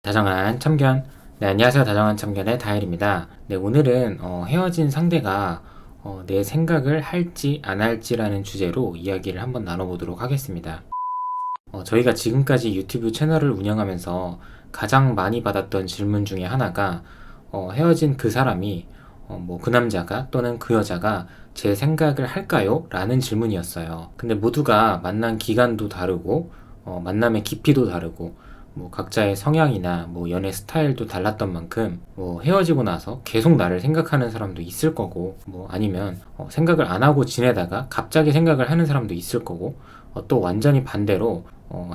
다정한 참견. 네, 안녕하세요. 다정한 참견의 다일입니다. 네, 오늘은 헤어진 상대가 내 생각을 할지 안 할지라는 주제로 이야기를 한번 나눠보도록 하겠습니다. 저희가 지금까지 유튜브 채널을 운영하면서 가장 많이 받았던 질문 중에 하나가 헤어진 그 사람이 그 남자가 또는 그 여자가 제 생각을 할까요? 라는 질문이었어요. 근데 모두가 만난 기간도 다르고 만남의 깊이도 다르고 각자의 성향이나 연애 스타일도 달랐던 만큼 헤어지고 나서 계속 나를 생각하는 사람도 있을 거고 아니면 생각을 안 하고 지내다가 갑자기 생각을 하는 사람도 있을 거고 또 완전히 반대로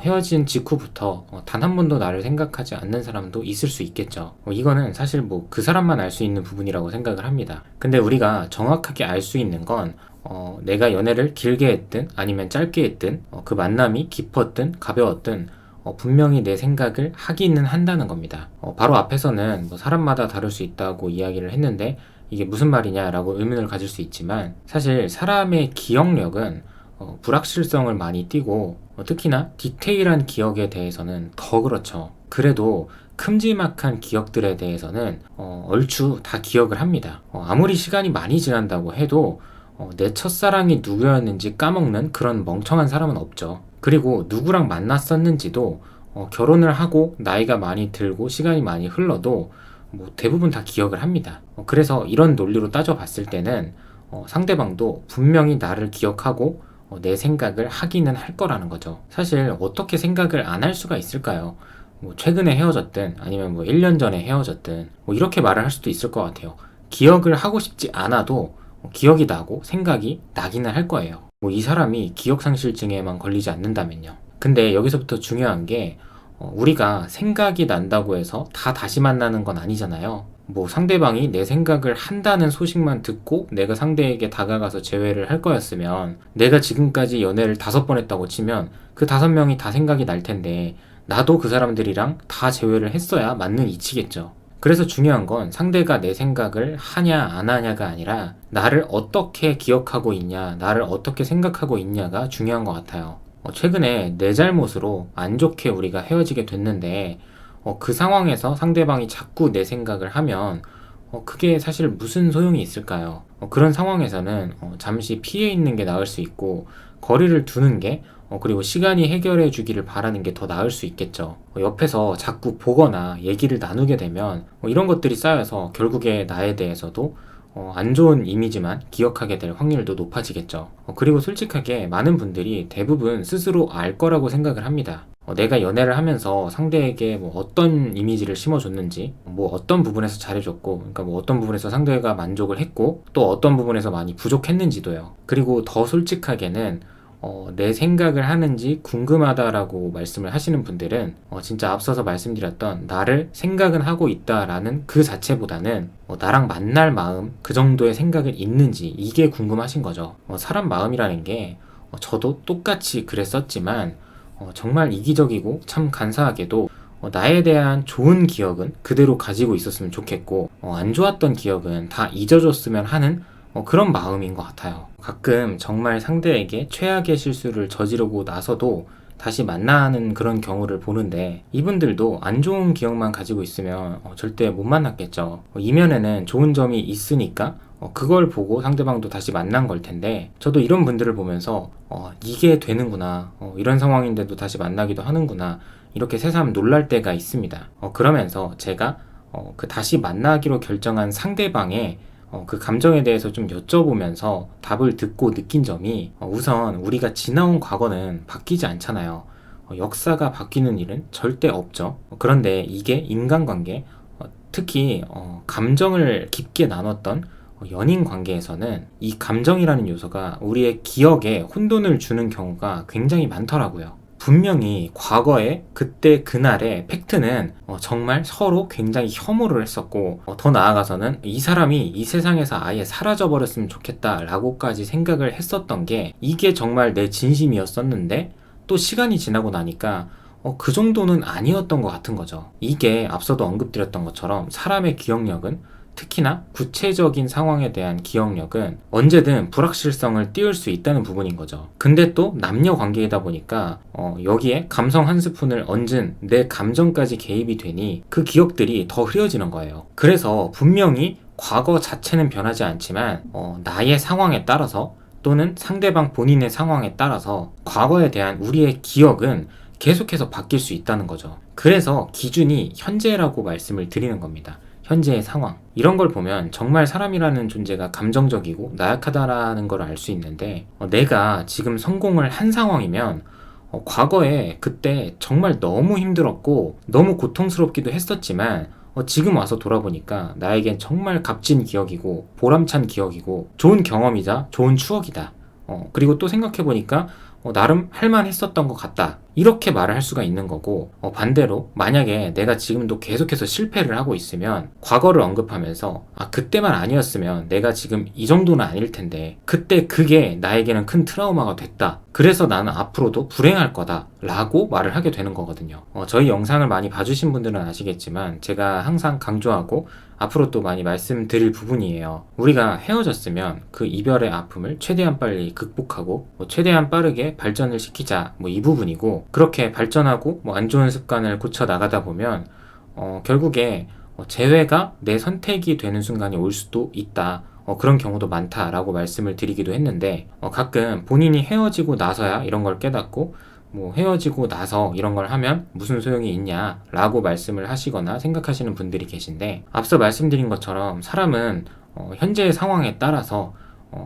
헤어진 직후부터 단 한 번도 나를 생각하지 않는 사람도 있을 수 있겠죠. 이거는 사실 그 사람만 알 수 있는 부분이라고 생각을 합니다. 근데 우리가 정확하게 알 수 있는 건 내가 연애를 길게 했든 아니면 짧게 했든 그 만남이 깊었든 가벼웠든 분명히 내 생각을 하기는 한다는 겁니다. 바로 앞에서는 사람마다 다를 수 있다고 이야기를 했는데 이게 무슨 말이냐라고 의문을 가질 수 있지만 사실 사람의 기억력은 불확실성을 많이 띠고 특히나 디테일한 기억에 대해서는 더 그렇죠. 그래도 큼지막한 기억들에 대해서는 얼추 다 기억을 합니다. 아무리 시간이 많이 지난다고 해도 내 첫사랑이 누구였는지 까먹는 그런 멍청한 사람은 없죠. 그리고 누구랑 만났었는지도 결혼을 하고 나이가 많이 들고 시간이 많이 흘러도 대부분 다 기억을 합니다. 그래서 이런 논리로 따져봤을 때는 상대방도 분명히 나를 기억하고 내 생각을 하기는 할 거라는 거죠. 사실 어떻게 생각을 안 할 수가 있을까요? 최근에 헤어졌든 아니면 1년 전에 헤어졌든 이렇게 말을 할 수도 있을 것 같아요. 기억을 하고 싶지 않아도 기억이 나고 생각이 나기는 할 거예요. 이 사람이 기억상실증에만 걸리지 않는다면요. 근데 여기서부터 중요한 게 우리가 생각이 난다고 해서 다 다시 만나는 건 아니잖아요. 상대방이 내 생각을 한다는 소식만 듣고 내가 상대에게 다가가서 재회를 할 거였으면 내가 지금까지 연애를 5번 했다고 치면 그 5명이 다 생각이 날 텐데 나도 그 사람들이랑 다 재회를 했어야 맞는 이치겠죠. 그래서 중요한 건 상대가 내 생각을 하냐 안 하냐가 아니라 나를 어떻게 기억하고 있냐, 나를 어떻게 생각하고 있냐가 중요한 것 같아요. 최근에 내 잘못으로 안 좋게 우리가 헤어지게 됐는데 그 상황에서 상대방이 자꾸 내 생각을 하면 그게 사실 무슨 소용이 있을까요? 그런 상황에서는 잠시 피해 있는 게 나을 수 있고 거리를 두는 게 그리고 시간이 해결해 주기를 바라는 게 더 나을 수 있겠죠. 옆에서 자꾸 보거나 얘기를 나누게 되면 이런 것들이 쌓여서 결국에 나에 대해서도 안 좋은 이미지만 기억하게 될 확률도 높아지겠죠. 그리고 솔직하게 많은 분들이 대부분 스스로 알 거라고 생각을 합니다. 내가 연애를 하면서 상대에게 어떤 이미지를 심어줬는지, 어떤 부분에서 잘해줬고, 그러니까 어떤 부분에서 상대가 만족을 했고, 또 어떤 부분에서 많이 부족했는지도요. 그리고 더 솔직하게는 내 생각을 하는지 궁금하다라고 말씀을 하시는 분들은 진짜 앞서서 말씀드렸던 나를 생각은 하고 있다라는 그 자체보다는 나랑 만날 마음 그 정도의 생각은 있는지 이게 궁금하신 거죠. 사람 마음이라는 게 저도 똑같이 그랬었지만 정말 이기적이고 참 간사하게도 나에 대한 좋은 기억은 그대로 가지고 있었으면 좋겠고 안 좋았던 기억은 다 잊어줬으면 하는 그런 마음인 것 같아요. 가끔 정말 상대에게 최악의 실수를 저지르고 나서도 다시 만나는 그런 경우를 보는데 이분들도 안 좋은 기억만 가지고 있으면 절대 못 만났겠죠. 이면에는 좋은 점이 있으니까 그걸 보고 상대방도 다시 만난 걸 텐데 저도 이런 분들을 보면서 이게 되는구나, 이런 상황인데도 다시 만나기도 하는구나, 이렇게 새삼 놀랄 때가 있습니다. 그러면서 제가 그 다시 만나기로 결정한 상대방의 그 감정에 대해서 좀 여쭤보면서 답을 듣고 느낀 점이 우선 우리가 지나온 과거는 바뀌지 않잖아요. 역사가 바뀌는 일은 절대 없죠. 그런데 이게 인간관계, 특히 감정을 깊게 나눴던 연인 관계에서는 이 감정이라는 요소가 우리의 기억에 혼돈을 주는 경우가 굉장히 많더라고요. 분명히 과거에 그때 그날의 팩트는 정말 서로 굉장히 혐오를 했었고 더 나아가서는 이 사람이 이 세상에서 아예 사라져 버렸으면 좋겠다 라고까지 생각을 했었던 게 이게 정말 내 진심이었었는데 또 시간이 지나고 나니까 그 정도는 아니었던 것 같은 거죠. 이게 앞서도 언급드렸던 것처럼 사람의 기억력은 특히나 구체적인 상황에 대한 기억력은 언제든 불확실성을 띄울 수 있다는 부분인 거죠. 근데 또 남녀 관계이다 보니까 여기에 감성 한 스푼을 얹은 내 감정까지 개입이 되니 그 기억들이 더 흐려지는 거예요. 그래서 분명히 과거 자체는 변하지 않지만 나의 상황에 따라서 또는 상대방 본인의 상황에 따라서 과거에 대한 우리의 기억은 계속해서 바뀔 수 있다는 거죠. 그래서 기준이 현재라고 말씀을 드리는 겁니다. 현재의 상황. 이런 걸 보면 정말 사람이라는 존재가 감정적이고 나약하다라는 걸 알 수 있는데 내가 지금 성공을 한 상황이면 과거에 그때 정말 너무 힘들었고 너무 고통스럽기도 했었지만 지금 와서 돌아보니까 나에겐 정말 값진 기억이고 보람찬 기억이고 좋은 경험이자 좋은 추억이다. 그리고 또 생각해보니까 나름 할만했었던 것 같다. 이렇게 말을 할 수가 있는 거고 반대로 만약에 내가 지금도 계속해서 실패를 하고 있으면 과거를 언급하면서 그때만 아니었으면 내가 지금 이 정도는 아닐 텐데 그때 그게 나에게는 큰 트라우마가 됐다. 그래서 나는 앞으로도 불행할 거다 라고 말을 하게 되는 거거든요. 저희 영상을 많이 봐주신 분들은 아시겠지만 제가 항상 강조하고 앞으로 또 많이 말씀드릴 부분이에요. 우리가 헤어졌으면 그 이별의 아픔을 최대한 빨리 극복하고 최대한 빠르게 발전을 시키자 이 부분이고 그렇게 발전하고 안 좋은 습관을 고쳐 나가다 보면 결국에 재회가 내 선택이 되는 순간이 올 수도 있다. 그런 경우도 많다라고 말씀을 드리기도 했는데 가끔 본인이 헤어지고 나서야 이런 걸 깨닫고 헤어지고 나서 이런 걸 하면 무슨 소용이 있냐 라고 말씀을 하시거나 생각하시는 분들이 계신데 앞서 말씀드린 것처럼 사람은 현재의 상황에 따라서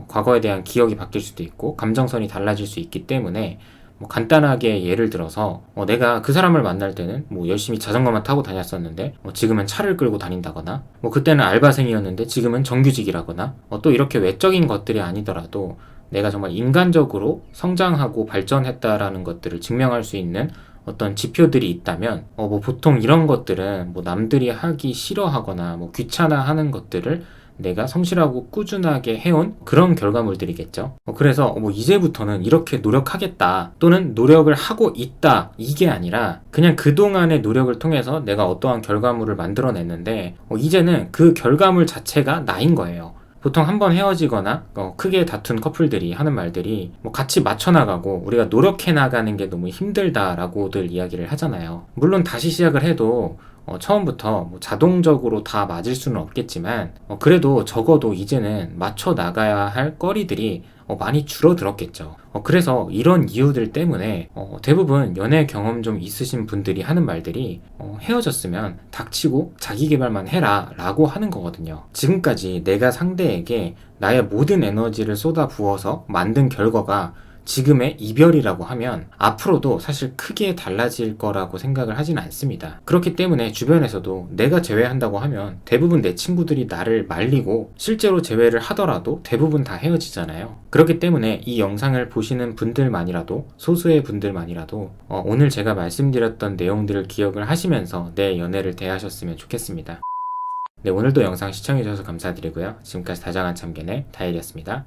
과거에 대한 기억이 바뀔 수도 있고 감정선이 달라질 수 있기 때문에 간단하게 예를 들어서 내가 그 사람을 만날 때는 열심히 자전거만 타고 다녔었는데 지금은 차를 끌고 다닌다거나 그때는 알바생이었는데 지금은 정규직이라거나 또 이렇게 외적인 것들이 아니더라도 내가 정말 인간적으로 성장하고 발전했다라는 것들을 증명할 수 있는 어떤 지표들이 있다면 보통 이런 것들은 남들이 하기 싫어하거나 귀찮아하는 것들을 내가 성실하고 꾸준하게 해온 그런 결과물들이겠죠. 그래서 이제부터는 이렇게 노력하겠다 또는 노력을 하고 있다 이게 아니라 그냥 그동안의 노력을 통해서 내가 어떠한 결과물을 만들어냈는데 이제는 그 결과물 자체가 나인 거예요. 보통 한번 헤어지거나 크게 다툰 커플들이 하는 말들이 같이 맞춰나가고 우리가 노력해 나가는 게 너무 힘들다라고들 이야기를 하잖아요. 물론 다시 시작을 해도 처음부터 자동적으로 다 맞을 수는 없겠지만 그래도 적어도 이제는 맞춰 나가야 할 거리들이 많이 줄어들었겠죠. 그래서 이런 이유들 때문에 대부분 연애 경험 좀 있으신 분들이 하는 말들이 헤어졌으면 닥치고 자기 개발만 해라 라고 하는 거거든요. 지금까지 내가 상대에게 나의 모든 에너지를 쏟아 부어서 만든 결과가 지금의 이별이라고 하면 앞으로도 사실 크게 달라질 거라고 생각을 하진 않습니다. 그렇기 때문에 주변에서도 내가 제외한다고 하면 대부분 내 친구들이 나를 말리고 실제로 제외를 하더라도 대부분 다 헤어지잖아요. 그렇기 때문에 이 영상을 보시는 분들만이라도 소수의 분들만이라도 오늘 제가 말씀드렸던 내용들을 기억을 하시면서 내 연애를 대하셨으면 좋겠습니다. 네, 오늘도 영상 시청해주셔서 감사드리고요. 지금까지 다정한 참견의 다일이었습니다.